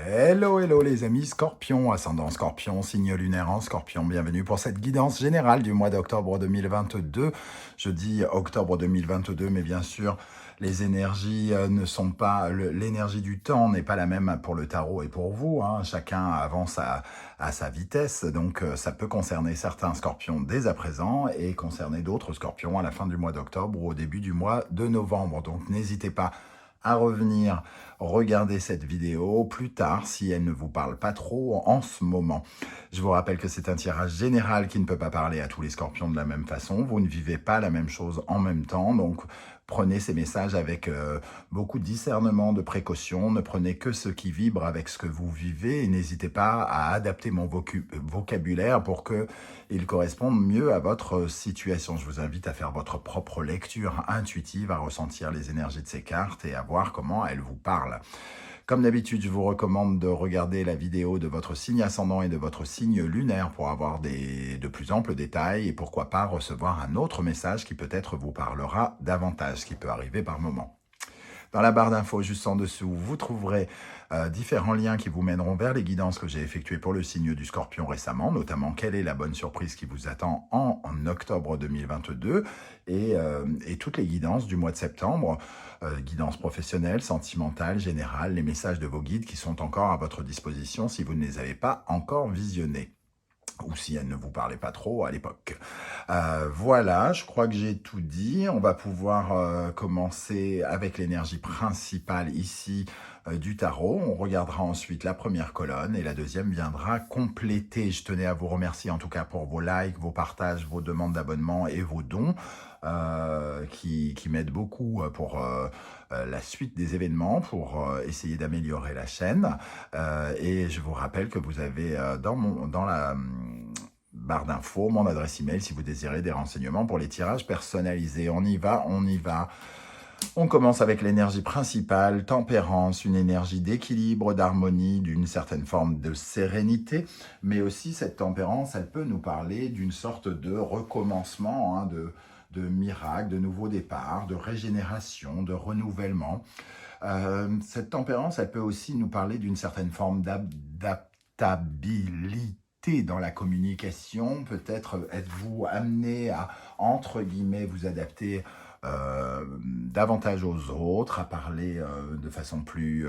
Hello, hello les amis Scorpion, ascendant Scorpion, signe lunaire en Scorpion. Bienvenue pour cette guidance générale du mois d'octobre 2022. Je dis octobre 2022, mais bien sûr, les énergies ne sont pas... L'énergie du temps n'est pas la même pour le tarot et pour vous. Hein. Chacun avance à sa vitesse, donc ça peut concerner certains Scorpions dès à présent et concerner d'autres Scorpions à la fin du mois d'octobre ou au début du mois de novembre. Donc n'hésitez pas à revenir regarder cette vidéo plus tard si elle ne vous parle pas trop en ce moment. Je vous rappelle que c'est un tirage général qui ne peut pas parler à tous les scorpions de la même façon. Vous ne vivez pas la même chose en même temps, donc prenez ces messages avec beaucoup de discernement, de précaution. Ne prenez que ce qui vibre avec ce que vous vivez et n'hésitez pas à adapter mon vocabulaire pour qu'il corresponde mieux à votre situation. Je vous invite à faire votre propre lecture intuitive, à ressentir les énergies de ces cartes et à voir comment elles vous parlent. Comme d'habitude, je vous recommande de regarder la vidéo de votre signe ascendant et de votre signe lunaire pour avoir de plus amples détails et pourquoi pas recevoir un autre message qui peut-être vous parlera davantage, ce qui peut arriver par moment. Dans la barre d'infos juste en dessous, vous trouverez différents liens qui vous mèneront vers les guidances que j'ai effectuées pour le signe du Scorpion récemment, notamment quelle est la bonne surprise qui vous attend en octobre 2022 et toutes les guidances du mois de septembre, guidances professionnelles, sentimentales, générales, les messages de vos guides qui sont encore à votre disposition si vous ne les avez pas encore visionnés ou si elle ne vous parlait pas trop à l'époque. Voilà, je crois que j'ai tout dit. On va pouvoir commencer avec l'énergie principale ici du tarot. On regardera ensuite la première colonne et la deuxième viendra compléter. Je tenais à vous remercier en tout cas pour vos likes, vos partages, vos demandes d'abonnement et vos dons qui m'aident beaucoup pour la suite des événements, pour essayer d'améliorer la chaîne. Et je vous rappelle que vous avez dans la barre d'infos mon adresse email si vous désirez des renseignements pour les tirages personnalisés. On y va, on y va. On commence avec l'énergie principale, tempérance, une énergie d'équilibre, d'harmonie, d'une certaine forme de sérénité, mais aussi cette tempérance, elle peut nous parler d'une sorte de recommencement, hein, de miracle, de nouveau départ, de régénération, de renouvellement. Cette tempérance, elle peut aussi nous parler d'une certaine forme d'adaptabilité dans la communication. Peut-être êtes-vous amené à, entre guillemets, vous adapter davantage aux autres, à parler de façon plus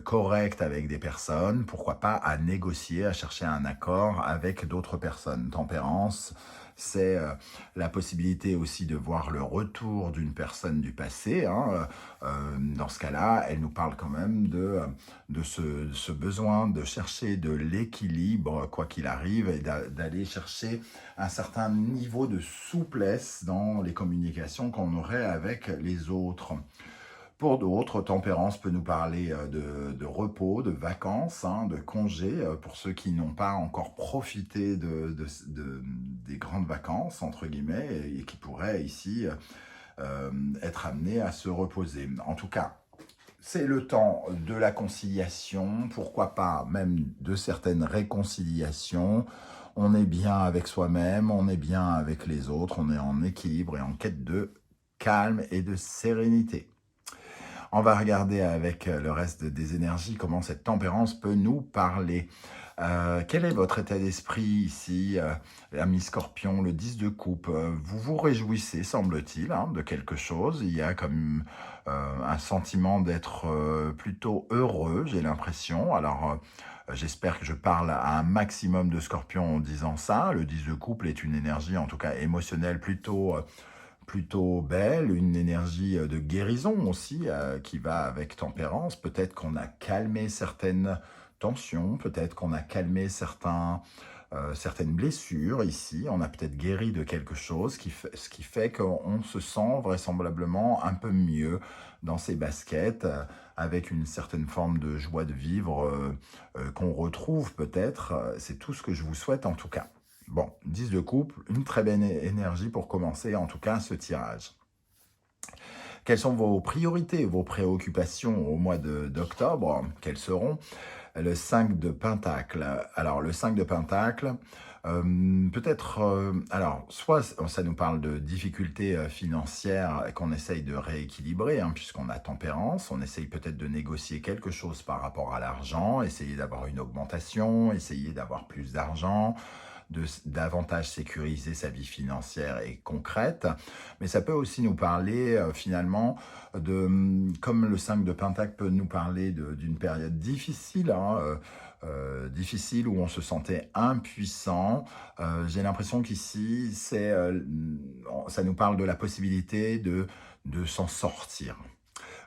correcte avec des personnes, pourquoi pas à négocier, à chercher un accord avec d'autres personnes. Tempérance, c'est la possibilité aussi de voir le retour d'une personne du passé. Hein. Dans ce cas-là, elle nous parle quand même de ce besoin de chercher de l'équilibre, quoi qu'il arrive, et d'aller chercher un certain niveau de souplesse dans les communications qu'on aurait avec les autres. Pour d'autres, tempérance peut nous parler de repos, de vacances, hein, de congés, pour ceux qui n'ont pas encore profité des grandes vacances, entre guillemets, et qui pourraient ici être amenés à se reposer. En tout cas, c'est le temps de la conciliation, pourquoi pas même de certaines réconciliations. On est bien avec soi-même, on est bien avec les autres, on est en équilibre et en quête de calme et de sérénité. On va regarder avec le reste des énergies comment cette tempérance peut nous parler. Quel est votre état d'esprit ici, ami Scorpion, le 10 de coupe? Vous vous réjouissez, semble-t-il, hein, de quelque chose. Il y a comme un sentiment d'être plutôt heureux, j'ai l'impression. Alors, j'espère que je parle à un maximum de Scorpions en disant ça. Le 10 de couple est une énergie, en tout cas émotionnelle, plutôt belle, une énergie de guérison aussi qui va avec tempérance. Peut-être qu'on a calmé certaines tensions, peut-être qu'on a calmé certaines blessures ici, on a peut-être guéri de quelque chose, ce qui fait qu'on se sent vraisemblablement un peu mieux dans ses baskets, avec une certaine forme de joie de vivre qu'on retrouve peut-être. C'est tout ce que je vous souhaite en tout cas. Bon, 10 de couple, une très belle énergie pour commencer en tout cas ce tirage. Quelles sont vos priorités, vos préoccupations au mois d'octobre? Quelles seront? Le 5 de Pentacle. Alors, le 5 de Pentacle, peut-être, alors, soit ça nous parle de difficultés financières qu'on essaye de rééquilibrer, hein, puisqu'on a Tempérance, on essaye peut-être de négocier quelque chose par rapport à l'argent, essayer d'avoir une augmentation, essayer d'avoir plus d'argent, de davantage sécuriser sa vie financière et concrète, mais ça peut aussi nous parler finalement de, comme le 5 de Pentacle peut nous parler d'une période difficile, hein, difficile où on se sentait impuissant. J'ai l'impression qu'ici, ça nous parle de la possibilité de s'en sortir.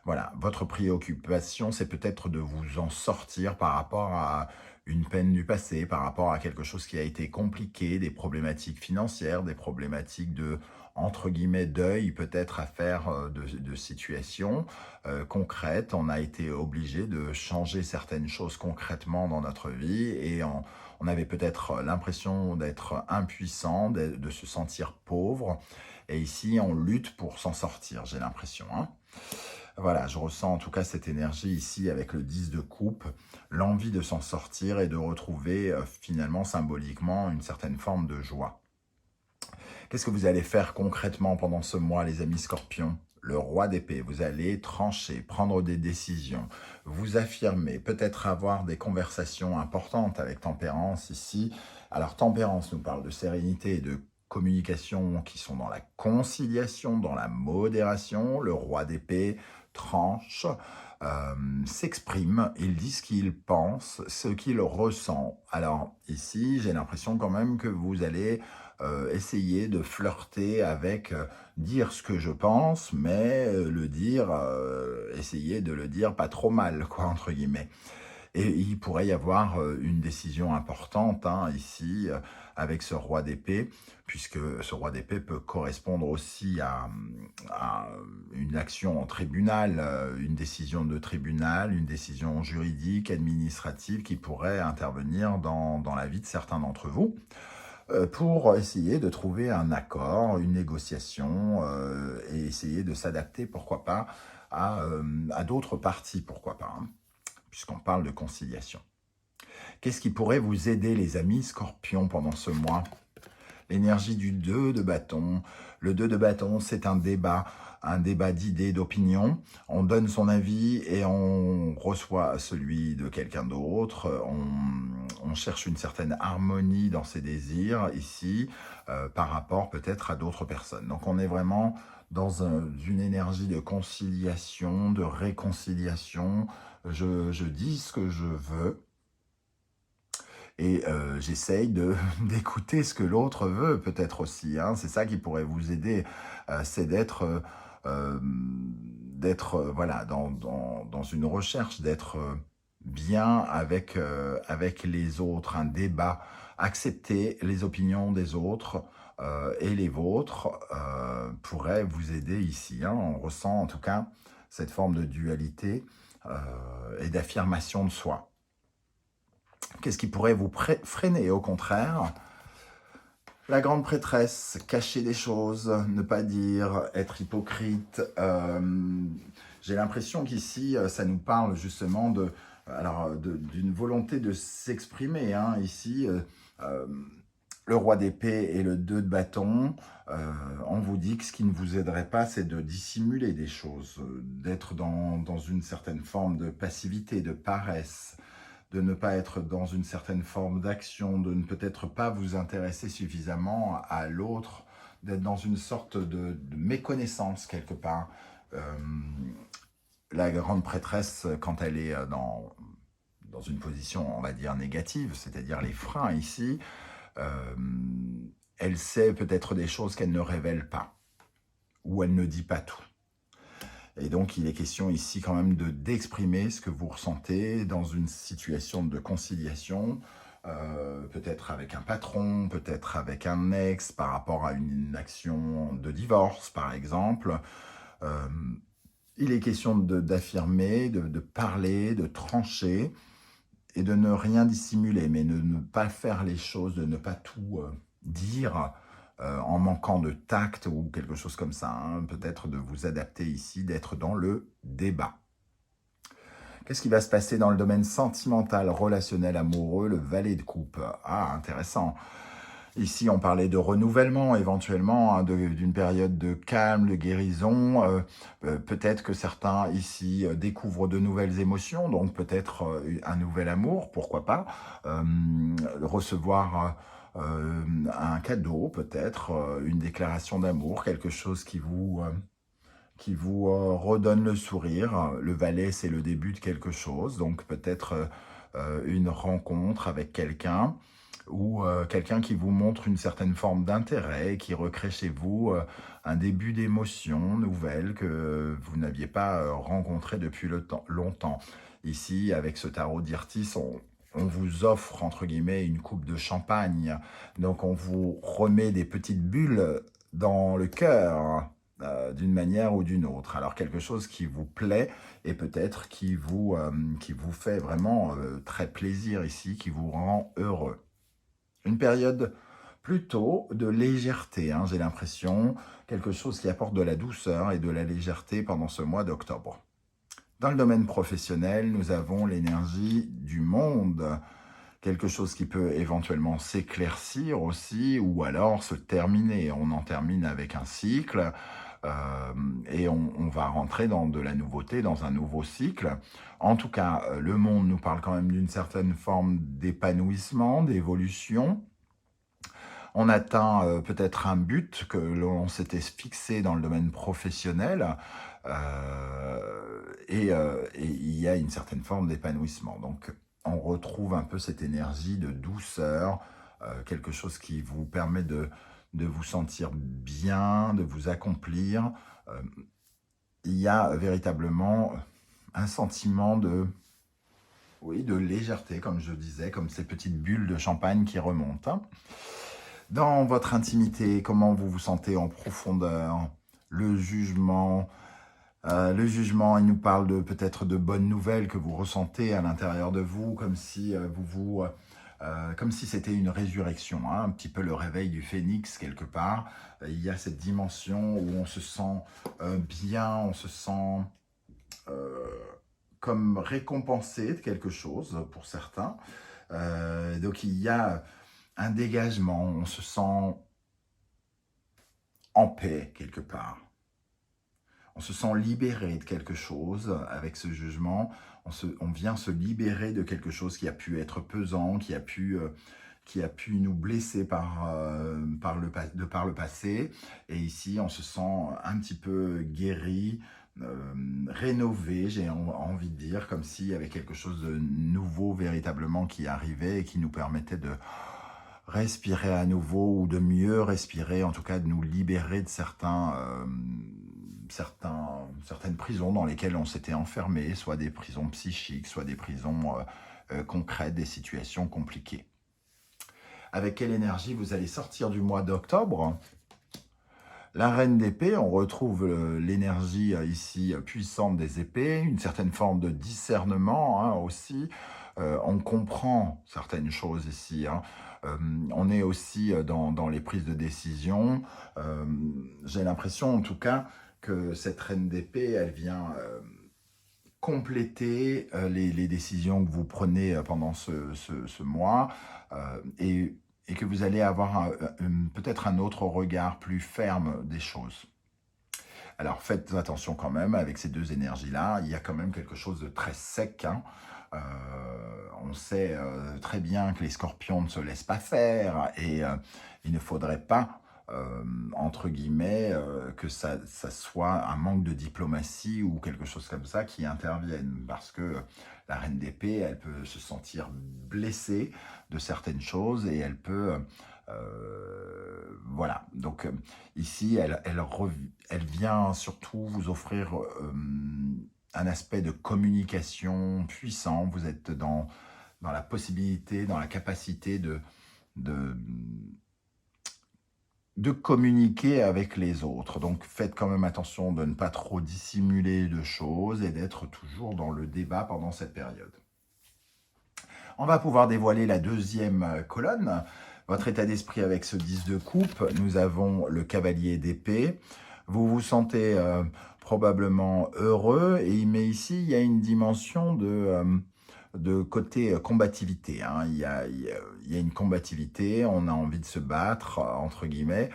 Voilà, votre préoccupation, c'est peut-être de vous en sortir par rapport à une peine du passé, par rapport à quelque chose qui a été compliqué, des problématiques financières, des problématiques de, entre guillemets, deuil peut-être à faire de situations concrètes. On a été obligé de changer certaines choses concrètement dans notre vie et on avait peut-être l'impression d'être impuissant, de se sentir pauvre. Et ici, on lutte pour s'en sortir, j'ai l'impression, hein. Voilà, je ressens en tout cas cette énergie ici avec le 10 de coupe, l'envie de s'en sortir et de retrouver finalement symboliquement une certaine forme de joie. Qu'est-ce que vous allez faire concrètement pendant ce mois, les amis Scorpions? Le roi d'épée, vous allez trancher, prendre des décisions, vous affirmer, peut-être avoir des conversations importantes avec Tempérance ici. Alors Tempérance nous parle de sérénité et de communication qui sont dans la conciliation, dans la modération. Le roi d'épée tranche, s'exprime, il dit ce qu'il pense, ce qu'il ressent. Alors ici, j'ai l'impression quand même que vous allez essayer de flirter avec dire ce que je pense, mais le dire, essayer de le dire pas trop mal, quoi, entre guillemets. Et il pourrait y avoir une décision importante hein, ici avec ce roi d'épée, puisque ce roi d'épée peut correspondre aussi à une action en tribunal, une décision de tribunal, une décision juridique, administrative qui pourrait intervenir dans la vie de certains d'entre vous pour essayer de trouver un accord, une négociation et essayer de s'adapter, pourquoi pas, à d'autres parties, pourquoi pas, hein, puisqu'on parle de conciliation. Qu'est-ce qui pourrait vous aider, les amis Scorpions, pendant ce mois? L'énergie du 2 de bâton. Le 2 de bâton, c'est un débat d'idées, d'opinions. On donne son avis et on reçoit celui de quelqu'un d'autre. On cherche une certaine harmonie dans ses désirs ici par rapport peut-être à d'autres personnes. Donc on est vraiment dans une énergie de conciliation, de réconciliation. Je dis ce que je veux. Et j'essaye d'écouter ce que l'autre veut, peut-être aussi. Hein. C'est ça qui pourrait vous aider, c'est d'être voilà, dans une recherche, d'être bien avec les autres, un débat, accepter les opinions des autres et les vôtres pourrait vous aider ici. Hein. On ressent en tout cas cette forme de dualité et d'affirmation de soi. Qu'est-ce qui pourrait vous freiner au contraire? La grande prêtresse, cacher des choses, ne pas dire, être hypocrite. J'ai l'impression qu'ici, ça nous parle justement d'une volonté de s'exprimer. Hein. Ici, le roi d'épée et le 2 de bâton, on vous dit que ce qui ne vous aiderait pas, c'est de dissimuler des choses, d'être dans une certaine forme de passivité, de paresse, de ne pas être dans une certaine forme d'action, de ne peut-être pas vous intéresser suffisamment à l'autre, d'être dans une sorte de méconnaissance quelque part. La grande prêtresse, quand elle est dans une position, on va dire, négative, c'est-à-dire les freins ici, elle sait peut-être des choses qu'elle ne révèle pas, ou elle ne dit pas tout. Et donc, il est question ici quand même d'exprimer ce que vous ressentez dans une situation de conciliation, peut-être avec un patron, peut-être avec un ex, par rapport à une action de divorce, par exemple. Il est question d'affirmer, de parler, de trancher, et de ne rien dissimuler, mais de ne pas faire les choses, de ne pas tout dire, en manquant de tact ou quelque chose comme ça, hein. Peut-être de vous adapter ici, d'être dans le débat. Qu'est-ce qui va se passer dans le domaine sentimental, relationnel, amoureux? Le valet de coupe. Ah, intéressant. Ici, on parlait de renouvellement, éventuellement, hein, d'une période de calme, de guérison. Peut-être que certains, ici, découvrent de nouvelles émotions, donc peut-être un nouvel amour, pourquoi pas. Recevoir un cadeau, peut-être, une déclaration d'amour, quelque chose qui vous redonne le sourire. Le valet, c'est le début de quelque chose, donc peut-être une rencontre avec quelqu'un ou quelqu'un qui vous montre une certaine forme d'intérêt, qui recrée chez vous un début d'émotion nouvelle que vous n'aviez pas rencontré depuis longtemps. Ici, avec ce tarot d'Irtis, on vous offre, entre guillemets, une coupe de champagne. Donc, on vous remet des petites bulles dans le cœur, d'une manière ou d'une autre. Alors, quelque chose qui vous plaît et peut-être qui vous fait vraiment très plaisir ici, qui vous rend heureux. Une période plutôt de légèreté, hein, j'ai l'impression, quelque chose qui apporte de la douceur et de la légèreté pendant ce mois d'octobre. Dans le domaine professionnel, nous avons l'énergie du monde, quelque chose qui peut éventuellement s'éclaircir aussi, ou alors se terminer. On en termine avec un cycle, et on va rentrer dans de la nouveauté, dans un nouveau cycle. En tout cas, le monde nous parle quand même d'une certaine forme d'épanouissement, d'évolution. On atteint peut-être un but que l'on s'était fixé dans le domaine professionnel, et il y a une certaine forme d'épanouissement. Donc, on retrouve un peu cette énergie de douceur, quelque chose qui vous permet de vous sentir bien, de vous accomplir. Il y a véritablement un sentiment oui, de légèreté, comme je disais, comme ces petites bulles de champagne qui remontent. Dans votre intimité, comment vous vous sentez en profondeur? Le jugement, il nous parle peut-être de bonnes nouvelles que vous ressentez à l'intérieur de vous, comme si comme si c'était une résurrection, hein, un petit peu le réveil du phénix quelque part. Il y a cette dimension où on se sent bien, on se sent comme récompensé de quelque chose pour certains. Donc il y a un dégagement, on se sent en paix quelque part. On se sent libéré de quelque chose avec ce jugement. On vient se libérer de quelque chose qui a pu être pesant, qui a pu nous blesser par le passé. Et ici, on se sent un petit peu guéri, rénové, j'ai envie de dire, comme s'il y avait quelque chose de nouveau véritablement qui arrivait et qui nous permettait de respirer à nouveau ou de mieux respirer, en tout cas de nous libérer de certaines prisons dans lesquelles on s'était enfermé, soit des prisons psychiques, soit des prisons concrètes, des situations compliquées. Avec quelle énergie vous allez sortir du mois d'octobre? La reine d'épée, on retrouve l'énergie ici puissante des épées, une certaine forme de discernement, hein, aussi. On comprend certaines choses ici, hein. On est aussi dans les prises de décision. J'ai l'impression en tout cas que cette reine d'épée, elle vient compléter les décisions que vous prenez pendant ce mois, et que vous allez avoir peut-être un autre regard plus ferme des choses. Alors faites attention quand même, avec ces deux énergies-là, il y a quand même quelque chose de très sec, hein. On sait très bien que les scorpions ne se laissent pas faire, et il ne faudrait pas, entre guillemets, que ça soit un manque de diplomatie ou quelque chose comme ça qui intervienne, parce que la reine d'épée, elle peut se sentir blessée de certaines choses et elle peut... voilà, donc ici, elle vient surtout vous offrir un aspect de communication puissant. Vous êtes dans la possibilité, dans la capacité de communiquer avec les autres. Donc faites quand même attention de ne pas trop dissimuler de choses et d'être toujours dans le débat pendant cette période. On va pouvoir dévoiler la deuxième colonne, votre état d'esprit avec ce 10 de coupe. Nous avons le cavalier d'épée. Vous vous sentez probablement heureux. Et mais ici, il y a une dimension de côté combativité, hein. Il y a une combativité, on a envie de se battre, entre guillemets,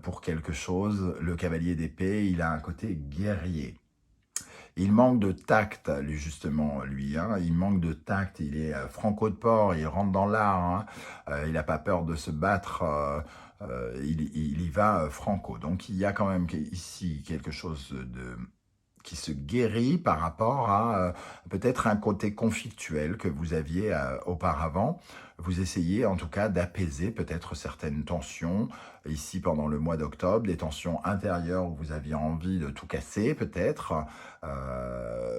pour quelque chose. Le cavalier d'épée, il a un côté guerrier. Il manque de tact, lui, justement, lui. Hein. Il manque de tact, il est franco de port, il rentre dans l'art, hein. Il n'a pas peur de se battre, il y va franco. Donc il y a quand même ici quelque chose qui se guérit par rapport à peut-être un côté conflictuel que vous aviez auparavant. Vous essayez en tout cas d'apaiser peut-être certaines tensions ici pendant le mois d'octobre, des tensions intérieures où vous aviez envie de tout casser peut-être,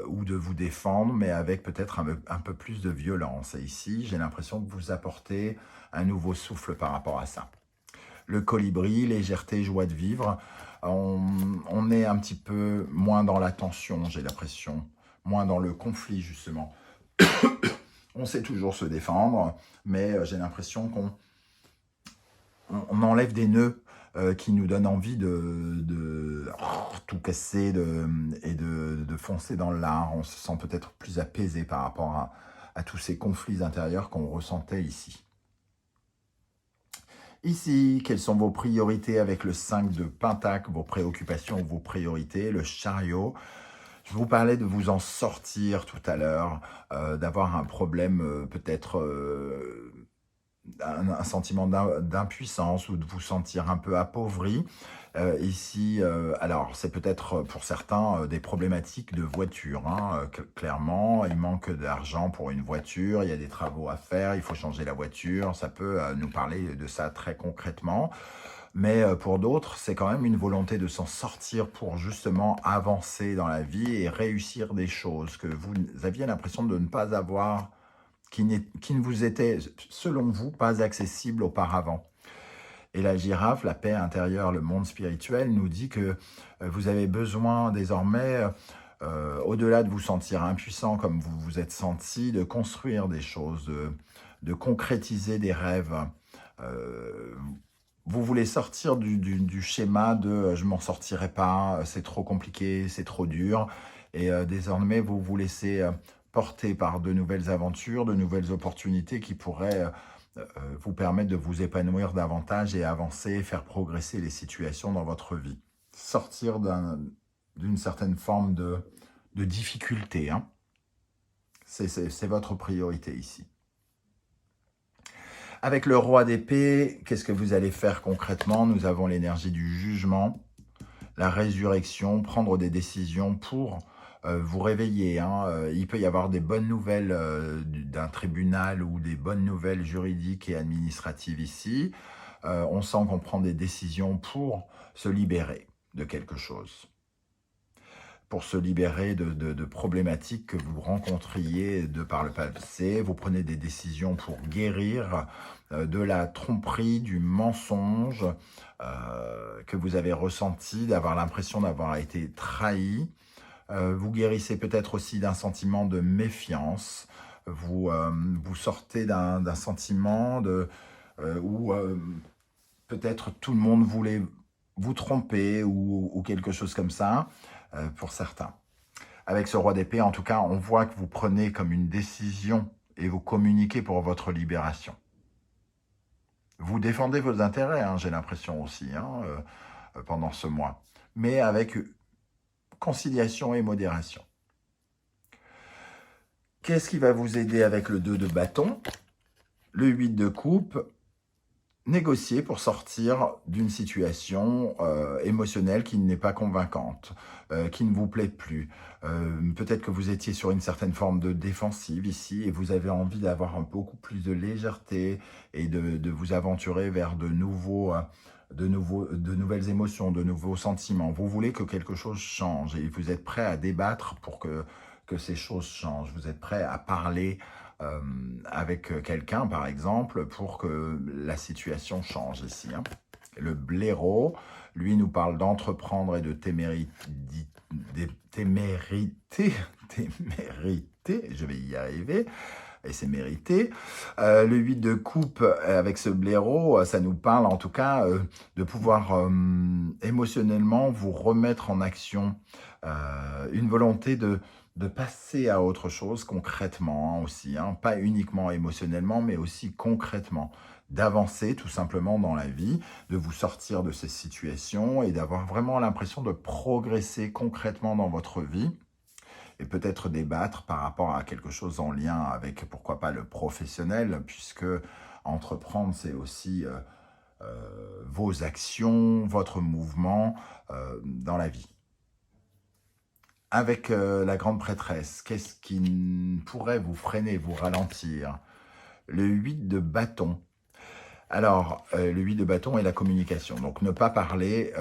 ou de vous défendre, mais avec peut-être un peu plus de violence. Et ici, j'ai l'impression que vous apportez un nouveau souffle par rapport à ça. Le colibri, légèreté, joie de vivre, on est un petit peu moins dans la tension, j'ai l'impression, moins dans le conflit justement. On sait toujours se défendre, mais j'ai l'impression qu'on enlève des nœuds qui nous donnent envie de tout casser et de foncer dans l'art. On se sent peut-être plus apaisé par rapport à tous ces conflits intérieurs qu'on ressentait ici. Ici, quelles sont vos priorités avec le 5 de Pentacle, vos préoccupations, vos priorités, le chariot. Je vous parlais de vous en sortir tout à l'heure, d'avoir un problème peut-être, un sentiment d'impuissance ou de vous sentir un peu appauvri. Ici, alors c'est peut-être pour certains des problématiques de voiture, hein, clairement, il manque d'argent pour une voiture, il y a des travaux à faire, il faut changer la voiture, ça peut nous parler de ça très concrètement. Mais pour d'autres, c'est quand même une volonté de s'en sortir pour justement avancer dans la vie et réussir des choses que vous aviez l'impression de ne pas avoir, qui ne vous étaient, selon vous, pas accessibles auparavant. Et la girafe, la paix intérieure, le monde spirituel, nous dit que vous avez besoin désormais, au-delà de vous sentir impuissant comme vous vous êtes senti, de construire des choses, de concrétiser des rêves. Vous voulez sortir du schéma de « je m'en sortirai pas, c'est trop compliqué, c'est trop dur ». Et désormais, vous vous laissez porter par de nouvelles aventures, de nouvelles opportunités qui pourraient vous permettre de vous épanouir davantage et avancer, faire progresser les situations dans votre vie. Sortir d'une certaine forme de difficulté, hein. C'est votre priorité ici. Avec le roi d'épée, qu'est-ce que vous allez faire concrètement? Nous avons l'énergie du jugement, la résurrection, prendre des décisions pour vous réveiller, hein. Il peut y avoir des bonnes nouvelles d'un tribunal ou des bonnes nouvelles juridiques et administratives ici. On sent qu'on prend des décisions pour se libérer de quelque chose, pour se libérer de problématiques que vous rencontriez de par le passé. Vous prenez des décisions pour guérir de la tromperie, du mensonge que vous avez ressenti, d'avoir l'impression d'avoir été trahi. Vous guérissez peut-être aussi d'un sentiment de méfiance. Vous sortez d'un sentiment où peut-être tout le monde voulait vous tromper ou quelque chose comme ça, pour certains. Avec ce roi d'épée, en tout cas, on voit que vous prenez comme une décision et vous communiquez pour votre libération. Vous défendez vos intérêts, hein, j'ai l'impression aussi, hein, pendant ce mois, mais avec conciliation et modération. Qu'est-ce qui va vous aider avec le 2 de bâton? Le 8 de coupe, négocier pour sortir d'une situation émotionnelle qui n'est pas convaincante, qui ne vous plaît plus. Peut-être que vous étiez sur une certaine forme de défensive ici et vous avez envie d'avoir beaucoup plus de légèreté et de vous aventurer vers de nouvelles émotions, de nouveaux sentiments. Vous voulez que quelque chose change et vous êtes prêt à débattre pour que ces choses changent. Vous êtes prêt à parler avec quelqu'un, par exemple, pour que la situation change ici, hein. Le blaireau, lui, nous parle d'entreprendre et de témérité, je vais y arriver, et c'est mérité. Le 8 de coupe avec ce blaireau, ça nous parle en tout cas de pouvoir émotionnellement vous remettre en action, une volonté de passer à autre chose concrètement aussi, hein, pas uniquement émotionnellement, mais aussi concrètement, d'avancer tout simplement dans la vie, de vous sortir de ces situations et d'avoir vraiment l'impression de progresser concrètement dans votre vie et peut-être débattre par rapport à quelque chose en lien avec, pourquoi pas, le professionnel, puisque entreprendre, c'est aussi vos actions, votre mouvement dans la vie. Avec la grande prêtresse, qu'est-ce qui pourrait vous freiner, vous ralentir? Le 8 de bâton. Alors, le 8 de bâton est la communication. Donc, ne pas parler,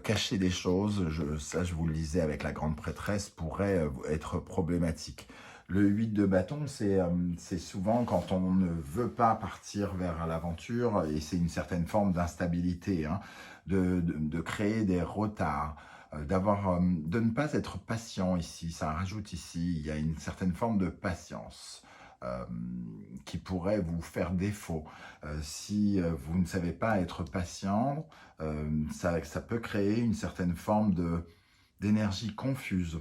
cacher des choses, ça je vous le disais avec la grande prêtresse, pourrait être problématique. Le 8 de bâton, c'est souvent quand on ne veut pas partir vers l'aventure, et c'est une certaine forme d'instabilité, hein, de créer des retards, de ne pas être patient ici. Ça rajoute ici, il y a une certaine forme de patience qui pourrait vous faire défaut. Si vous ne savez pas être patient, ça peut créer une certaine forme d'énergie confuse.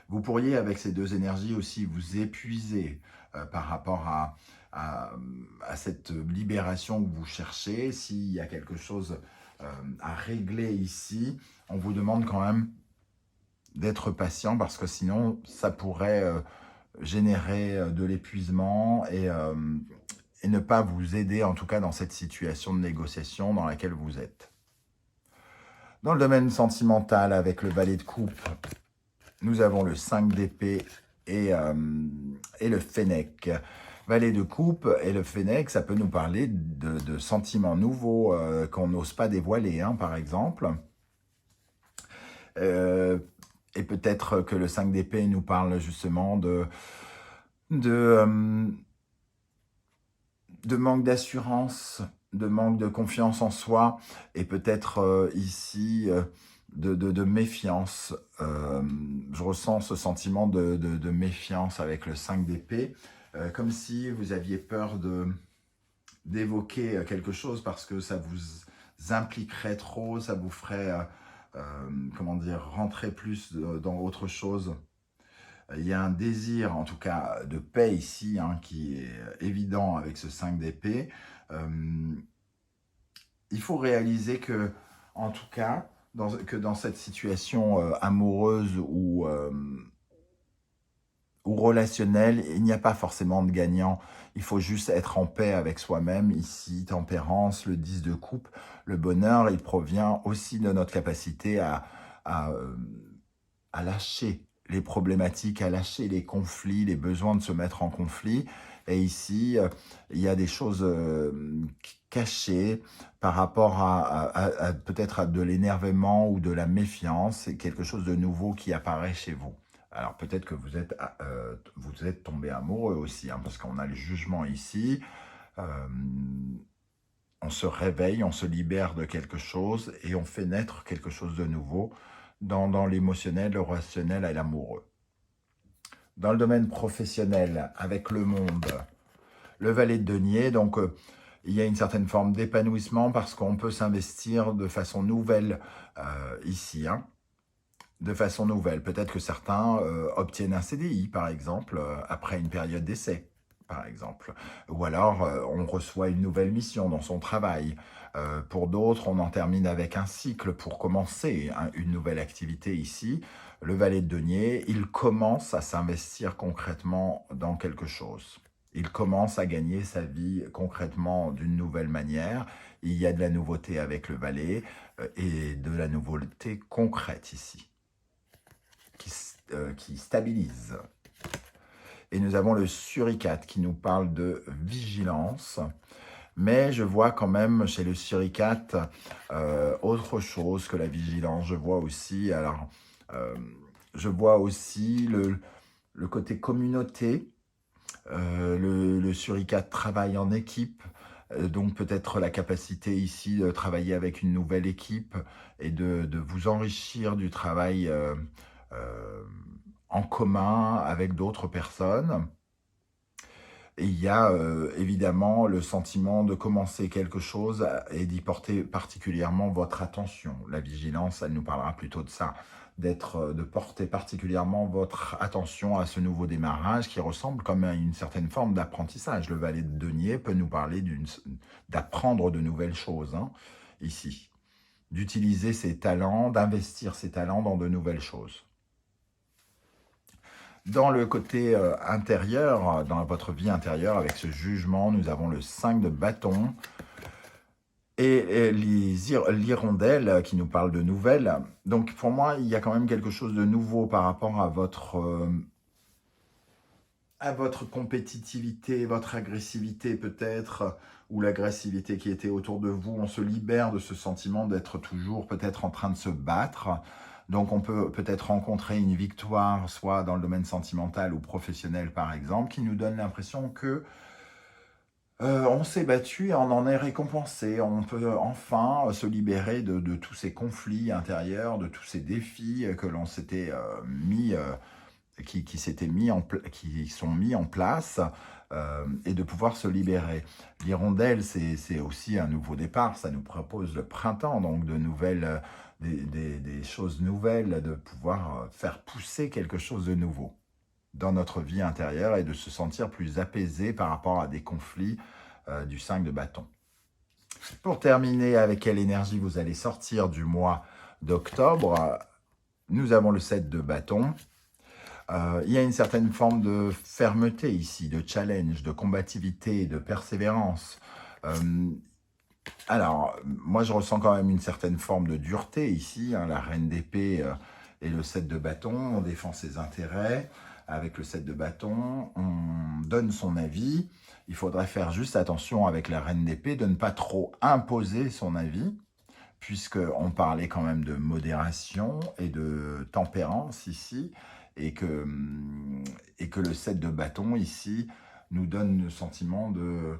Vous pourriez, avec ces deux énergies aussi, vous épuiser par rapport à cette libération que vous cherchez. S'il y a quelque chose à régler ici, on vous demande quand même d'être patient parce que sinon, ça pourrait générer de l'épuisement et ne pas vous aider, en tout cas dans cette situation de négociation dans laquelle vous êtes. Dans le domaine sentimental, avec le valet de coupe, nous avons le 5 d'épée et le fennec. Valet de coupe et le fennec, ça peut nous parler de sentiments nouveaux qu'on n'ose pas dévoiler, hein, par exemple. Et peut-être que le 5 d'épée nous parle justement de manque d'assurance, de manque de confiance en soi, et peut-être ici de méfiance. Je ressens ce sentiment de méfiance avec le 5 d'épée, comme si vous aviez peur d'évoquer quelque chose parce que ça vous impliquerait trop, ça vous ferait, comment dire, rentrer plus dans autre chose. Il y a un désir, en tout cas, de paix ici, hein, qui est évident avec ce 5 d'épée. Il faut réaliser que, en tout cas, dans cette situation amoureuse ou relationnelle, il n'y a pas forcément de gagnant. Il faut juste être en paix avec soi-même. Ici, tempérance, le 10 de coupe, le bonheur, il provient aussi de notre capacité à lâcher les problématiques, à lâcher les conflits, les besoins de se mettre en conflit. Et ici, il y a des choses cachées par rapport à peut-être à de l'énervement ou de la méfiance. C'est quelque chose de nouveau qui apparaît chez vous. Alors peut-être que vous êtes tombé amoureux aussi, hein, parce qu'on a le jugement ici. On se réveille, on se libère de quelque chose et on fait naître quelque chose de nouveau dans l'émotionnel, le relationnel et l'amoureux. Dans le domaine professionnel, avec le monde, le valet de denier, donc il y a une certaine forme d'épanouissement parce qu'on peut s'investir de façon nouvelle ici, hein, de façon nouvelle. Peut-être que certains obtiennent un CDI, par exemple, après une période d'essai, par exemple. Ou alors, on reçoit une nouvelle mission dans son travail. Pour d'autres, on en termine avec un cycle pour commencer une nouvelle activité ici. Le valet de denier, il commence à s'investir concrètement dans quelque chose. Il commence à gagner sa vie concrètement d'une nouvelle manière. Il y a de la nouveauté avec le valet et de la nouveauté concrète ici, qui stabilise. Et nous avons le suricate qui nous parle de vigilance. Mais je vois quand même chez le suricate autre chose que la vigilance. Je vois aussi, le côté communauté. Le suricate travaille en équipe. Donc peut-être la capacité ici de travailler avec une nouvelle équipe et de vous enrichir du travail en commun avec d'autres personnes. Et il y a évidemment le sentiment de commencer quelque chose et d'y porter particulièrement votre attention. La vigilance, elle nous parlera plutôt de ça, de porter particulièrement votre attention à ce nouveau démarrage qui ressemble comme à une certaine forme d'apprentissage. Le valet de denier peut nous parler d'apprendre de nouvelles choses, hein, ici. D'utiliser ses talents, d'investir ses talents dans de nouvelles choses. Dans le côté intérieur, dans votre vie intérieure, avec ce jugement, nous avons le 5 de bâton et l'hirondelle qui nous parle de nouvelles. Donc pour moi, il y a quand même quelque chose de nouveau par rapport à votre compétitivité, votre agressivité peut-être, ou l'agressivité qui était autour de vous. On se libère de ce sentiment d'être toujours peut-être en train de se battre. Donc on peut peut-être rencontrer une victoire, soit dans le domaine sentimental ou professionnel par exemple, qui nous donne l'impression que on s'est battu et on en est récompensé. On peut enfin se libérer de tous ces conflits intérieurs, de tous ces défis que l'on s'était mis, qui sont mis en place, et de pouvoir se libérer. L'hirondelle, c'est aussi un nouveau départ. Ça nous propose le printemps, donc de nouvelles, des choses nouvelles, de pouvoir faire pousser quelque chose de nouveau dans notre vie intérieure et de se sentir plus apaisé par rapport à des conflits du 5 de bâton. Pour terminer, avec quelle énergie vous allez sortir du mois d'octobre, nous avons le 7 de bâton. Il y a une certaine forme de fermeté ici, de challenge, de combativité, de persévérance. Alors, moi je ressens quand même une certaine forme de dureté ici, hein, la reine d'épée et le 7 de bâton, on défend ses intérêts. Avec le 7 de bâton, on donne son avis. Il faudrait faire juste attention avec la reine d'épée de ne pas trop imposer son avis, puisqu'on parlait quand même de modération et de tempérance ici, et que le 7 de bâton ici nous donne le sentiment de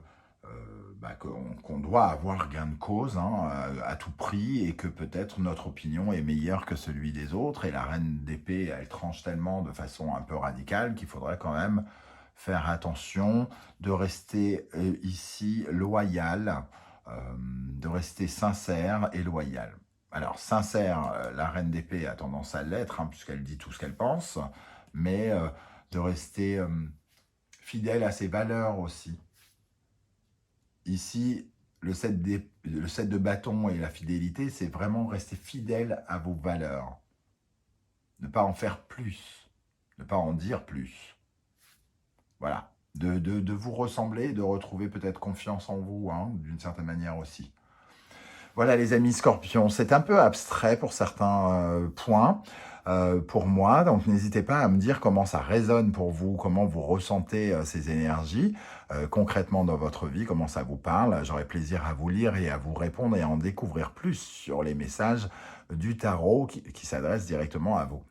qu'on doit avoir gain de cause, hein, à tout prix, et que peut-être notre opinion est meilleure que celui des autres, et la reine d'épée, elle tranche tellement de façon un peu radicale qu'il faudrait quand même faire attention de rester ici loyal, de rester sincère et loyal. Alors, sincère, la reine d'épée a tendance à l'être, hein, puisqu'elle dit tout ce qu'elle pense, mais de rester fidèle à ses valeurs aussi. Ici, le 7 de bâton et la fidélité, c'est vraiment rester fidèle à vos valeurs. Ne pas en faire plus, ne pas en dire plus. Voilà, de vous ressembler, de retrouver peut-être confiance en vous, hein, d'une certaine manière aussi. Voilà les amis Scorpions, c'est un peu abstrait pour certains points pour moi, donc n'hésitez pas à me dire comment ça résonne pour vous, comment vous ressentez ces énergies concrètement dans votre vie, comment ça vous parle. J'aurai plaisir à vous lire et à vous répondre et à en découvrir plus sur les messages du tarot qui s'adressent directement à vous.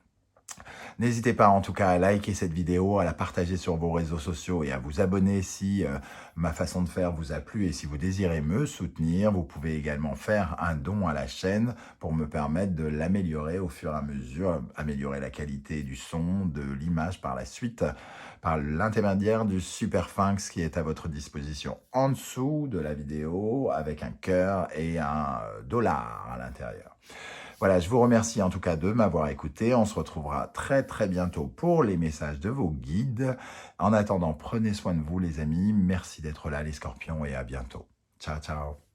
N'hésitez pas en tout cas à liker cette vidéo, à la partager sur vos réseaux sociaux et à vous abonner si ma façon de faire vous a plu. Et si vous désirez me soutenir, vous pouvez également faire un don à la chaîne pour me permettre de l'améliorer au fur et à mesure, améliorer la qualité du son, de l'image par la suite, par l'intermédiaire du Super Sphinx qui est à votre disposition en dessous de la vidéo avec un cœur et un dollar à l'intérieur. Voilà, je vous remercie en tout cas de m'avoir écouté. On se retrouvera très très bientôt pour les messages de vos guides. En attendant, prenez soin de vous les amis. Merci d'être là les Scorpions et à bientôt. Ciao, ciao.